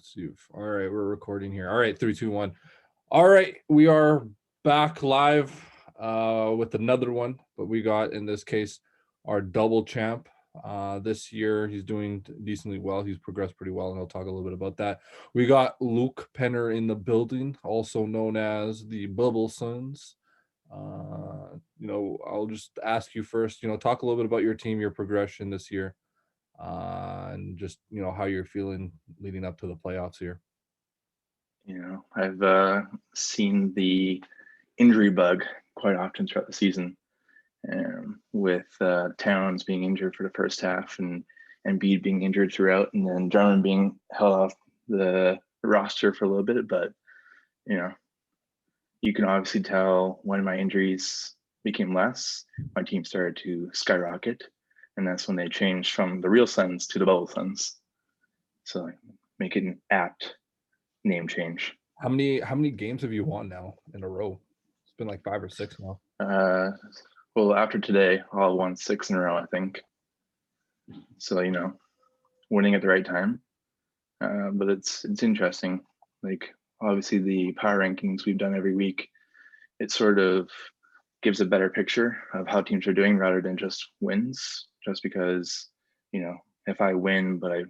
Let's see. All right, we're recording here. All right, 3, 2, 1. All right, we are back live with another one, but we got in this case our double champ. This year he's doing decently well. He's progressed pretty well, and I'll talk a little bit about that. We got Luke Penner in the building, also known as the Bubble Sons. I'll just ask you first. Talk a little bit about your team, your progression this year, and just how you're feeling leading up to the playoffs here. I've seen the injury bug quite often throughout the season, with Towns being injured for the first half and Embiid being injured throughout, and then Drummond being held off the roster for a little bit. But you can obviously tell when my injuries became less, my team started to skyrocket, and that's when they changed from the real Suns to the Bubble Suns. So make it an apt name change. How many games have you won now in a row? It's been like 5 or 6 now. Well, after today, I'll won 6 in a row, I think. So winning at the right time. But it's interesting. Like, obviously, the power rankings we've done every week, it sort of gives a better picture of how teams are doing rather than just wins. Just because if I win, but I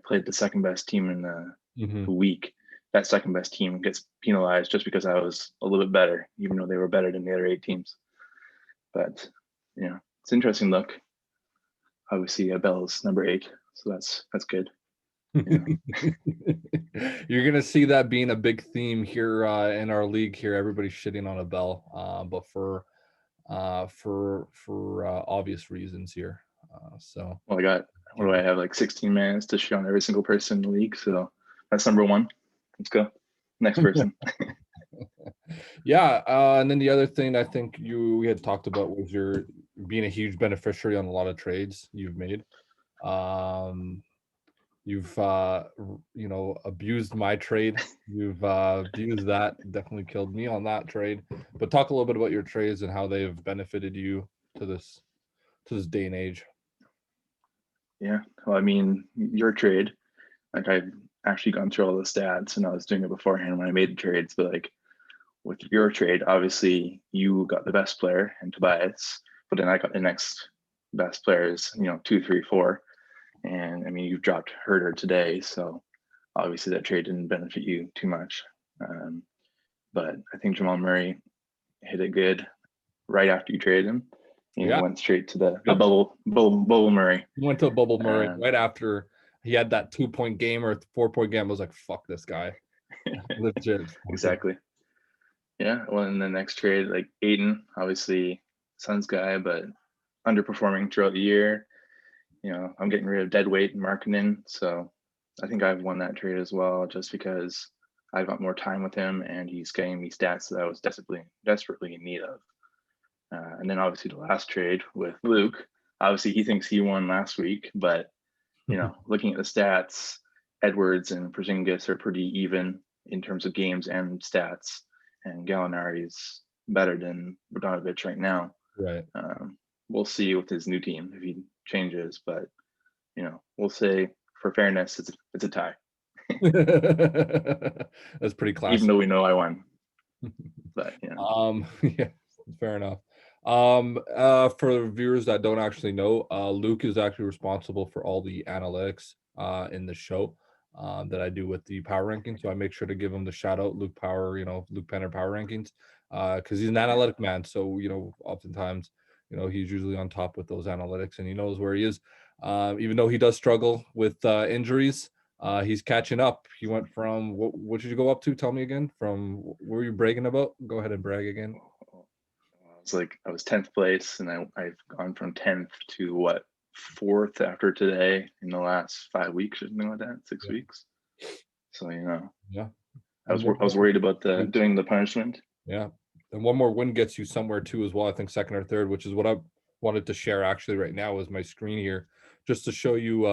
played the second best team in the week, that second best team gets penalized just because I was a little bit better, even though they were better than the other 8 teams. But it's an interesting look. Obviously, Bell's number 8, so that's good. You're gonna see that being a big theme here in our league here. Everybody's shitting on Bell, but for obvious reasons here. So well, what do I have, like 16 minutes to shit on every single person in the league? So that's number 1. Let's go. Next person. Yeah, and then the other thing I think we had talked about was your being a huge beneficiary on a lot of trades you've made. You've abused my trade. You've abused that. Definitely killed me on that trade. But talk a little bit about your trades and how they've benefited you to this day and age. Yeah, well, I mean, your trade, like, I've actually gone through all the stats, and I was doing it beforehand when I made the trades. But like, with your trade, obviously you got the best player in Tobias, but then I got the next best players, 2, 3, 4. And I mean, you dropped Herder today, so obviously that trade didn't benefit you too much. But I think Jamal Murray hit it good right after you traded him. He went straight to the bubble Murray. He went to a bubble Murray right after he had that 2-point game or 4-point game. I was like, fuck this guy. Legit. Exactly. Yeah. Well, in the next trade, like Aiden, obviously Suns guy, but underperforming throughout the year. I'm getting rid of deadweight and Markkinen, so I think I've won that trade as well, just because I've got more time with him and he's getting me stats that I was desperately in need of. And then obviously the last trade with Luke, obviously he thinks he won last week, but looking at the stats, Edwards and Porzingis are pretty even in terms of games and stats, and Gallinari's better than Bogdanovic right now. Right. We'll see with his new team if he changes, but we'll say for fairness, it's a tie. That's pretty classic. Even though we know I won. But yeah, fair enough. For viewers that don't actually know, Luke is actually responsible for all the analytics in the show that I do with the power rankings. So I make sure to give him the shout out, Luke Penner Power Rankings, because he's an analytic man. So oftentimes, he's usually on top with those analytics, and he knows where he is. Even though he does struggle with injuries, he's catching up. He went from what did you go up to? Tell me again. From what were you bragging about? Go ahead and brag again. I was 10th place, and I've gone from 10th to 4th after today in the last 5 weeks or something like that, 6 weeks. So yeah, I was worried about doing the punishment. Yeah, and one more win gets you somewhere too as well. I think 2nd or 3rd, which is what I wanted to share actually right now is my screen here, just to show you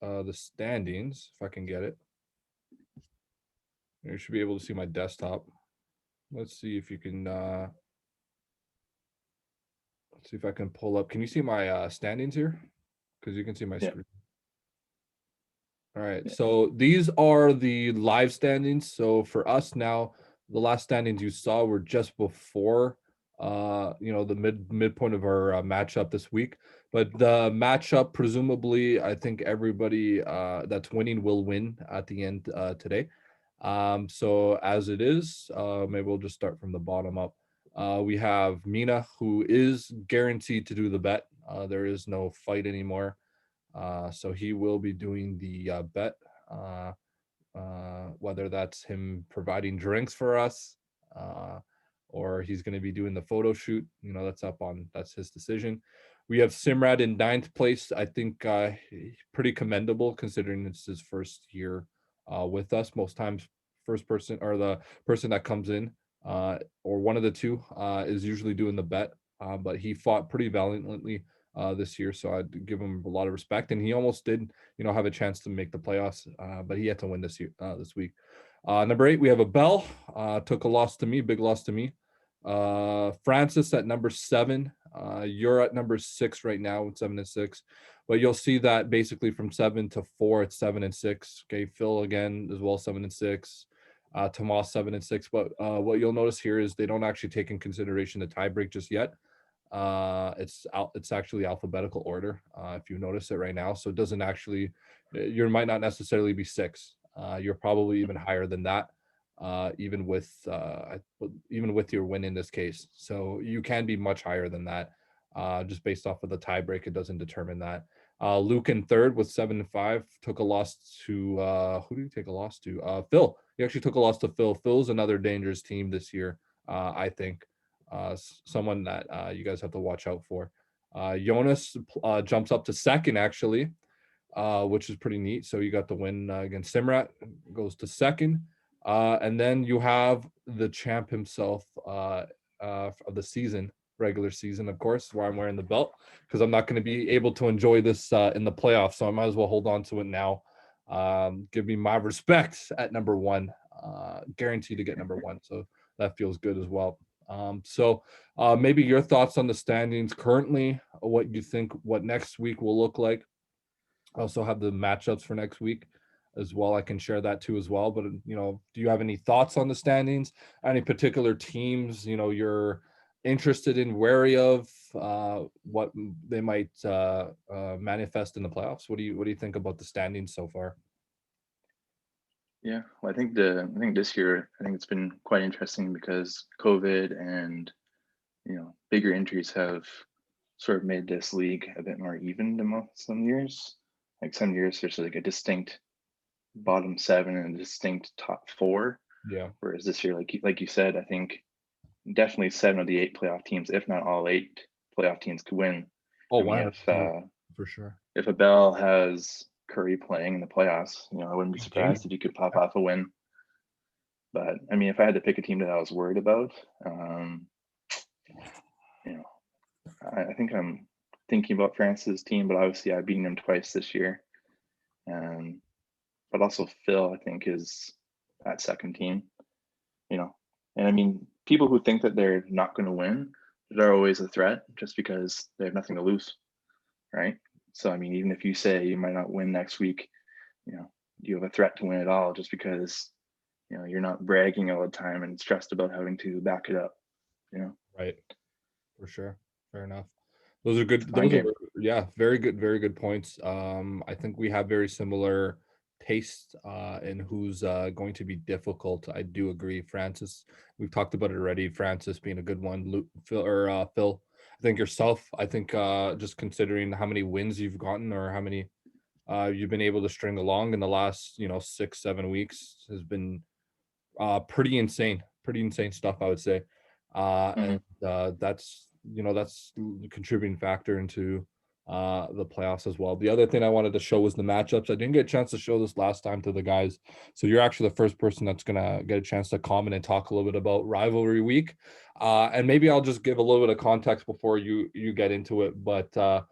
the standings if I can get it. You should be able to see my desktop. Let's see if you can. Let's see if I can pull up. Can you see my standings here? Because you can see my screen. All right. Yeah. So these are the live standings. So for us now, the last standings you saw were just before the midpoint of our matchup this week. But the matchup, presumably, I think everybody that's winning will win at the end today. So as it is, maybe we'll just start from the bottom up. We have Mina, who is guaranteed to do the bet. There is no fight anymore. So he will be doing the bet, uh, whether that's him providing drinks for us, uh, or he's going to be doing the photo shoot. That's his decision. We have Simrad in ninth place. I think pretty commendable considering it's his first year with us. Most times, first person or the person that comes in, or one of the two, is usually doing the bet. But he fought pretty valiantly this year, so I'd give him a lot of respect. And he almost did, have a chance to make the playoffs, but he had to win this week. Number 8, we have a Bell. Took a loss to me, big loss to me. Francis at number 7. You're at number 6 right now with 7-6, but you'll see that basically from 7 to 4, it's 7-6. Okay, Phil again as well, 7-6. Tomas 7-6. But what you'll notice here is they don't actually take in consideration the tiebreak just yet. It's actually alphabetical order, if you notice it right now. So it doesn't actually, you might not necessarily be 6. You're probably even higher than that, even with your win in this case. So you can be much higher than that, just based off of the tiebreak. It doesn't determine that. Luke in third with 7-5 took a loss to who did he take a loss to? Phil. He actually took a loss to Phil. Phil's another dangerous team this year, I think. Someone that you guys have to watch out for. Jonas jumps up to second, actually, which is pretty neat. So you got the win against Simrat, goes to second. And then you have the champ himself of the season, regular season, of course, where I'm wearing the belt, because I'm not going to be able to enjoy this in the playoffs. So I might as well hold on to it now. Give me my respect at number 1, guaranteed to get number 1. So that feels good as well. So maybe your thoughts on the standings currently, what you think, what next week will look like. I also have the matchups for next week as well. I can share that too as well. But do you have any thoughts on the standings? Any particular teams you're interested in, wary of, what they might manifest in the playoffs? What do you think about the standings so far? Yeah, well, I think this year I think it's been quite interesting because COVID and bigger injuries have sort of made this league a bit more even than some years. Like some years there's like a distinct bottom 7 and a distinct top 4, Yeah. whereas this year, like you said, I think definitely 7 of the 8 playoff teams, if not all 8 playoff teams, could win. Oh, I mean, 100%, for sure. if a Bell has Curry playing in the playoffs, I wouldn't be Big game. surprised if you could pop off a win. But I mean, if I had to pick a team that I was worried about, you know, I think I'm thinking about France's team, but obviously I've beaten them twice this year. But also Phil, I think, is that second team, And I mean, people who think that they're not going to win, they're always a threat just because they have nothing to lose, right? So I mean, even if you say you might not win next week, you have a threat to win it all just because you're not bragging all the time and stressed about having to back it up. Right. For sure. Fair enough. Those are It's a good. fun Those are, game. yeah, very good points. I think we have very similar taste in who's going to be difficult. I do agree. Francis, we've talked about it already. Francis being a good one. Phil. I think yourself. I think just considering how many wins you've gotten or how many you've been able to string along in the last 6-7 weeks has been pretty insane. Pretty insane stuff, I would say. Hmm. And that's the contributing factor into the playoffs as well. The other thing I wanted to show was the matchups. I didn't get a chance to show this last time to the guys, so you're actually the first person that's gonna get a chance to comment and talk a little bit about rivalry week. And maybe I'll just give a little bit of context before you get into it. But a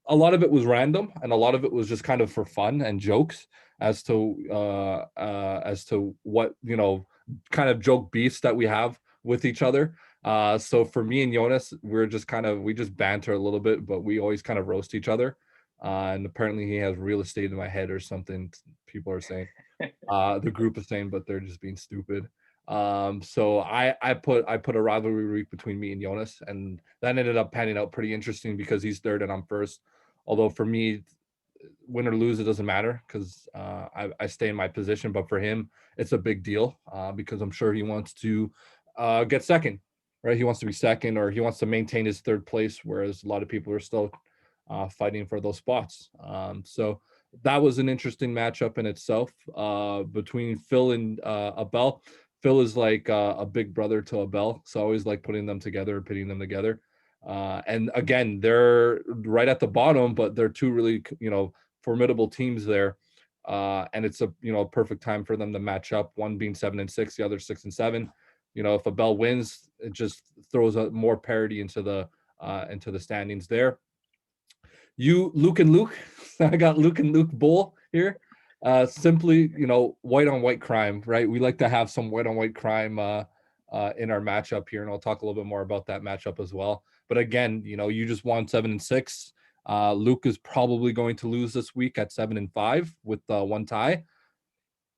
lot of it was random, and a lot of it was just kind of for fun and jokes as to what kind of joke beefs that we have with each other. So for me and Jonas, we just banter a little bit, but we always kind of roast each other. and apparently he has real estate in my head or something. People are saying, the group is saying, but they're just being stupid. So I put a rivalry week between me and Jonas, and that ended up panning out pretty interesting because he's third and I'm first. Although for me, win or lose, it doesn't matter because I stay in my position. But for him, it's a big deal because I'm sure he wants to get second, right? He wants to be second, or he wants to maintain his third place, whereas a lot of people are still fighting for those spots. So that was an interesting matchup in itself between Phil and Abel. Phil is like a big brother to Abel, so I always like putting them together, pitting them together. And again, they're right at the bottom, but they're two really, formidable teams there. And it's a perfect time for them to match up. One being 7-6, the other 6-7. If Abel wins, it just throws a more parity into the standings there. You, Luke and Luke, I got Luke and Luke Bull here. Simply, white on white crime, right? We like to have some white on white crime in our matchup here, and I'll talk a little bit more about that matchup as well. But again, you just won 7-6. Luke is probably going to lose this week at 7-5 with one tie.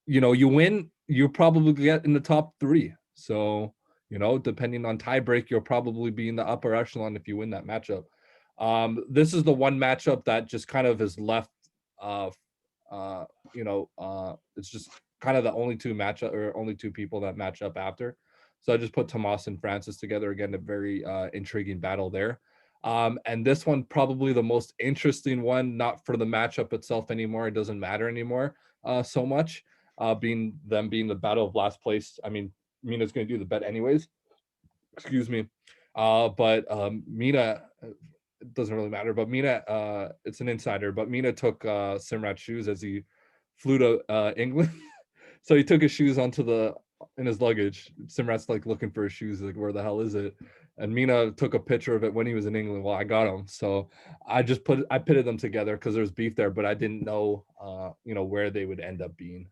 You win, you probably get in the top three. So, depending on tiebreak, you'll probably be in the upper echelon if you win that matchup. This is the one matchup that just kind of is left. Uh, it's just kind of the only two matchup or only two people that match up after. So I just put Tomas and Francis together again. A very intriguing battle there. And this one probably the most interesting one, not for the matchup itself anymore. It doesn't matter anymore so much. Being the battle of last place. I mean, Mina's going to do the bet anyways. Excuse me. But Mina, it doesn't really matter. But Mina, it's an insider. But Mina took Simrat's shoes as he flew to England. So he took his shoes in his luggage. Simrat's like looking for his shoes, like where the hell is it? And Mina took a picture of it when he was in England. Well, I got him, so I pitted them together because there's beef there, but I didn't know, where they would end up being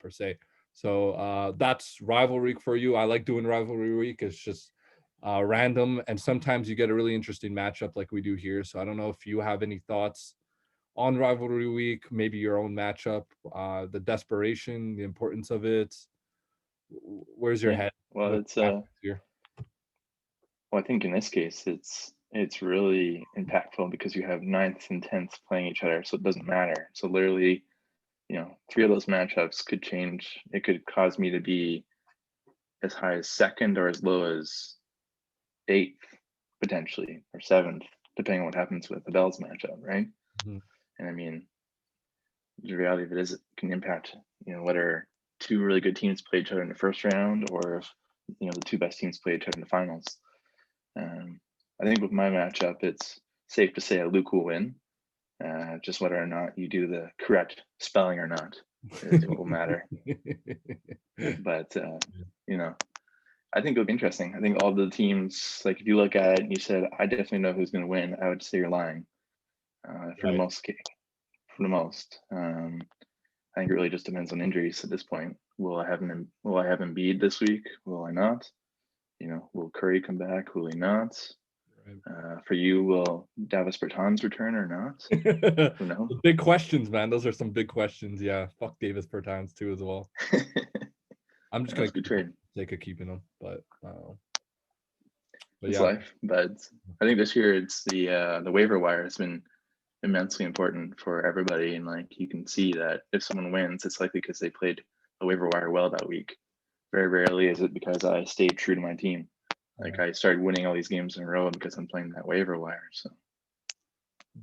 per se. So that's rivalry for you. I like doing rivalry week. It's just random, and sometimes you get a really interesting matchup like we do here. So I don't know if you have any thoughts on rivalry week, maybe your own matchup, the desperation, the importance of it. Where's your Yeah. head Well, with it's here? well, I think in this case it's really impactful because you have ninth and tenth playing each other, so it doesn't matter. So literally, three of those matchups could change. It could cause me to be as high as second or as low as eighth, potentially, or seventh, depending on what happens with the Bells matchup, right? Mhm. And I mean, the reality of it is it can impact, whether two really good teams play each other in the first round or if, the two best teams play each other in the finals. I think with my matchup, it's safe to say a Luke will win. Just whether or not you do the correct spelling or not is what will matter. But I think it'll be interesting. I think all the teams, like if you look at it and you said, I definitely know who's going to win, I would say you're lying for the Right. most. For the most, I think it really just depends on injuries at this point. Will I have Embiid this week? Will I not? Will Curry come back? Will he not? Right. For you, will Davis Bertans return or not? Who knows? The big questions, man. Those are some big questions. Yeah, fuck Davis Bertans too as well. I'm just gonna That's a good keep him trade. for the sake of keeping him, but It's yeah. life, but I think this year it's the waiver wire has been immensely important for everybody, and like you can see that if someone wins, it's likely because they played the waiver wire well that week. Very rarely is it because I stayed true to my team. Like I started winning all these games in a row because I'm playing that waiver wire. So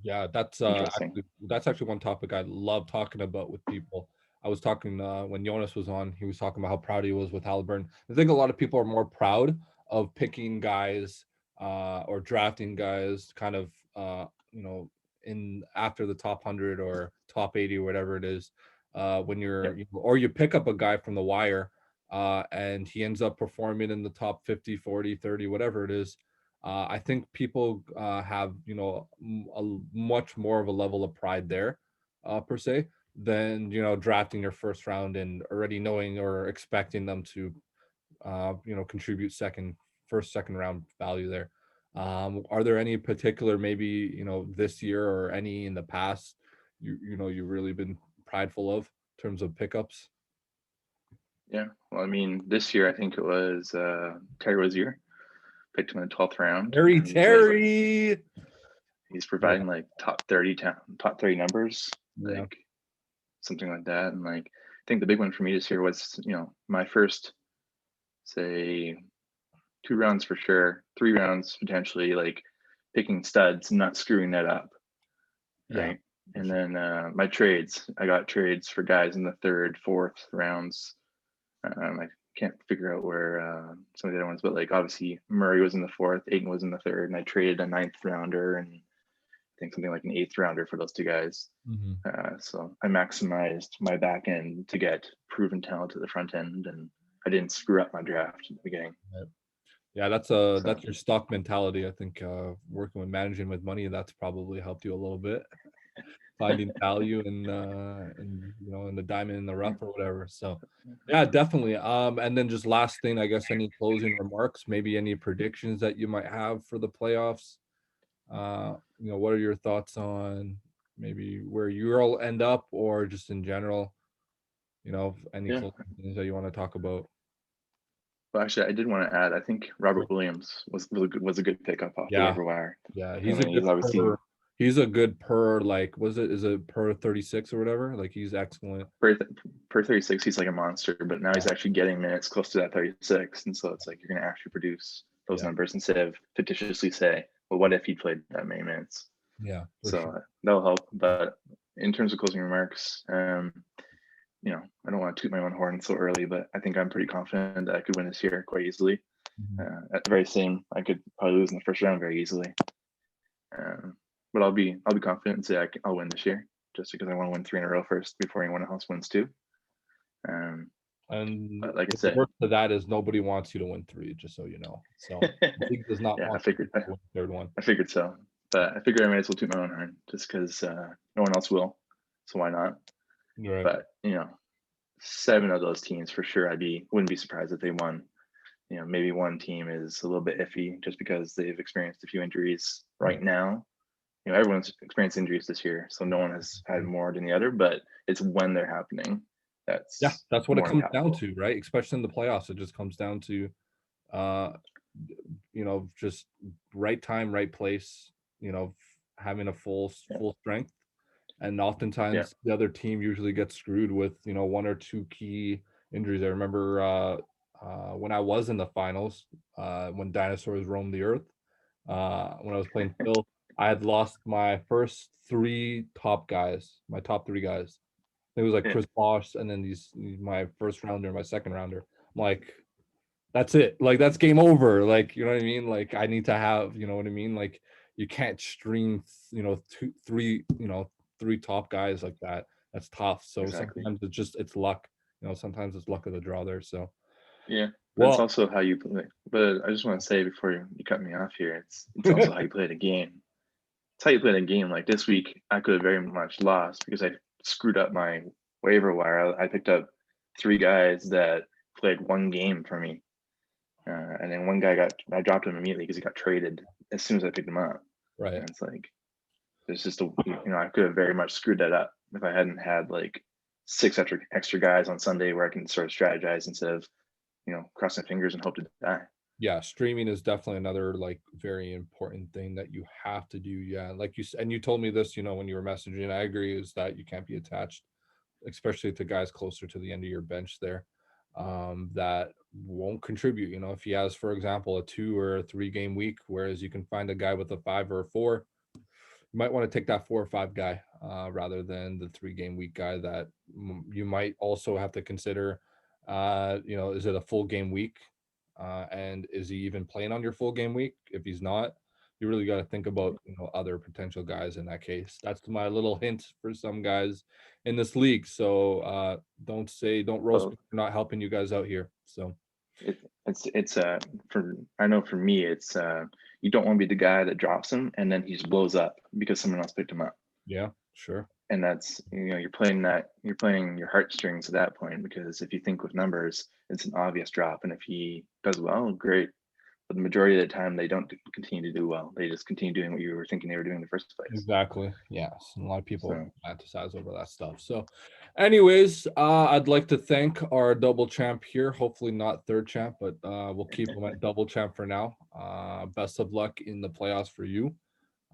Yeah, that's interesting. actually one topic I love talking about with people. I was talking when Jonas was on, he was talking about how proud he was with Halliburton. I think a lot of people are more proud of picking guys or drafting guys kind of in after the top 100 or top 80 or whatever it is when Yep. or you pick up a guy from the wire and he ends up performing in the top 50, 40, 30, whatever it is. I think people have, a much more of a level of pride there, per se, than drafting your first round and already knowing or expecting them to, contribute first, second round value there. Are there any particular, maybe, this year or any in the past, you've really been prideful of in terms of pickups? Yeah. Well, I mean, this year I think it was Terry Rozier. Picked him in the 12th round, Harry and he's like Terry. he's Yeah, providing like top 30 numbers, yeah, like something like that. And like I think the big one for me this year was, my first, say, 2 rounds for sure, 3 rounds potentially, like picking studs and not screwing that up, yeah, right? for And sure. then my trades, I got trades for guys in the third, fourth rounds. I can't figure out where some of the other ones, but like obviously Murray was in the fourth, Aiton was in the third, and I traded a ninth rounder and I think something like an eighth rounder for those two guys. Mhm. So I maximized my back end to get proven talent at the front end, and I didn't screw up my draft in the beginning. Right. Yeah, So that's your stock mentality. I think, working with managing with money, that's probably helped you a little bit, finding value in the diamond in the yeah, rough or whatever. So, yeah, definitely. And then just last thing, I guess, any closing remarks, maybe any predictions that you might have for the playoffs? What are your thoughts on maybe where you'll end up, or just in general, any yeah. closing things that you want to talk about? Well, actually, I did want to add. I think Robert Williams was a good pickup off the Yeah, waiver wire. yeah, I mean, he's obviously he's a good per, like, is it per 36 or whatever? Like, he's excellent. per, per 36, he's like a monster. But now Yeah, he's actually getting minutes close to that 36, and so it's like you're going to actually produce those yeah, numbers instead of fictitiously say, well, what if he played that many minutes? yeah, for So sure. that'll help. But in terms of closing remarks, I don't want to toot my own horn so early, but I think I'm pretty confident that I could win this year quite easily. Mhm. At the very same, I could probably lose in the first round very easily. Um, but I'll be confident and say I'll win this year, just because I want to win three in a row first before anyone else wins two. Um, And but like I the said, worst of that is nobody wants you to win 3, just so you know. So, the league does not yeah, want you to win the 3rd one. I figured so. But I figured I might as well toot my own horn just because no one else will. So why not? Right. But 7 of those teams for sure, wouldn't be surprised if they won. Maybe one team is a little bit iffy just because they've experienced a few injuries Yeah. right now. Everyone's experienced injuries this year, so no one has had more than the other, but it's when they're happening Yeah, that's that's what it more comes down impactful. to, right? Especially in the playoffs, it just comes down to, uh, just right time, right place, having a Yeah. full strength. And Yeah. oftentimes the other team usually gets screwed with, one or two key injuries. I remember, when I was in the finals, when dinosaurs roamed the earth, when I was playing Phil, I had lost my first 3 top guys, my top 3 guys. It was like Yeah. Chris Bosh and then my first rounder and my second rounder. I'm like, that's it. Like, that's game over. Like, you know what I mean? Like, I need to have, you know what I mean? Like, you can't stream, 2, 3, 3 top guys like that. That's tough. So Exactly. sometimes it's luck. Sometimes it's luck of the draw there. So, Yeah. But it's well, also how you play. But I just want to say before you cut me off here, it's also how you play the game. It's how you play the game. Like this week, I could have very much lost because I screwed up my waiver wire. I picked up 3 guys that played one game for me. And then one guy I dropped him immediately because he got traded as soon as I picked him up. right. And it's like, there's just I could have very much screwed that up if I hadn't had like 6 extra guys on Sunday where I can sort of strategize instead of, cross my fingers and hope to die. Yeah, streaming is definitely another, like, very important thing that you have to do. Yeah, like and you told me this, when you were messaging. I agree, is that you can't be attached, especially to guys closer to the end of your bench there, that won't contribute. If he has, for example, a 2 or a 3 game week, whereas you can find a guy with a 5 or a 4, you might want to take that 4 or 5 guy, rather than the 3 game week guy that, you might also have to consider. Is it a full game week? And is he even playing on your full game week? If he's not, you really got to think about, other potential guys in that case. That's my little hint for some guys in this league. So, don't roast Well, me for not helping you guys out here. So, it's for I know for me it's you don't want to be the guy that drops him and then he just blows up because someone else picked him up. yeah, sure. And that's you're playing your heartstrings at that point because if you think with numbers, it's an obvious drop, and if he does well, great. but the majority of the time they don't continue to do well. They just continue doing what you were thinking they were doing in the first place. Exactly. Yes. And a lot of people So fantasize over that stuff. So, anyways, I'd like to thank our double champ here. Hopefully not third champ, but we'll keep him at double champ for now. Best of luck in the playoffs for you.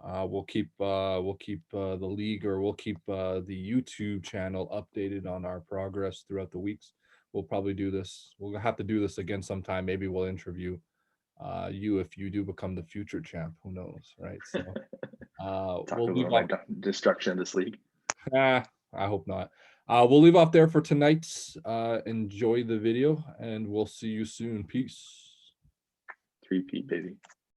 We'll keep the league, or we'll keep the YouTube channel updated on our progress throughout the weeks. We'll probably do this. We'll have to do this again sometime. Maybe we'll interview you if you do become the future champ. Who knows, right? So talk we'll leave about my off. destruction of this league. I hope not. We'll leave off there for tonight. Enjoy the video, and we'll see you soon. Peace. 3P, baby.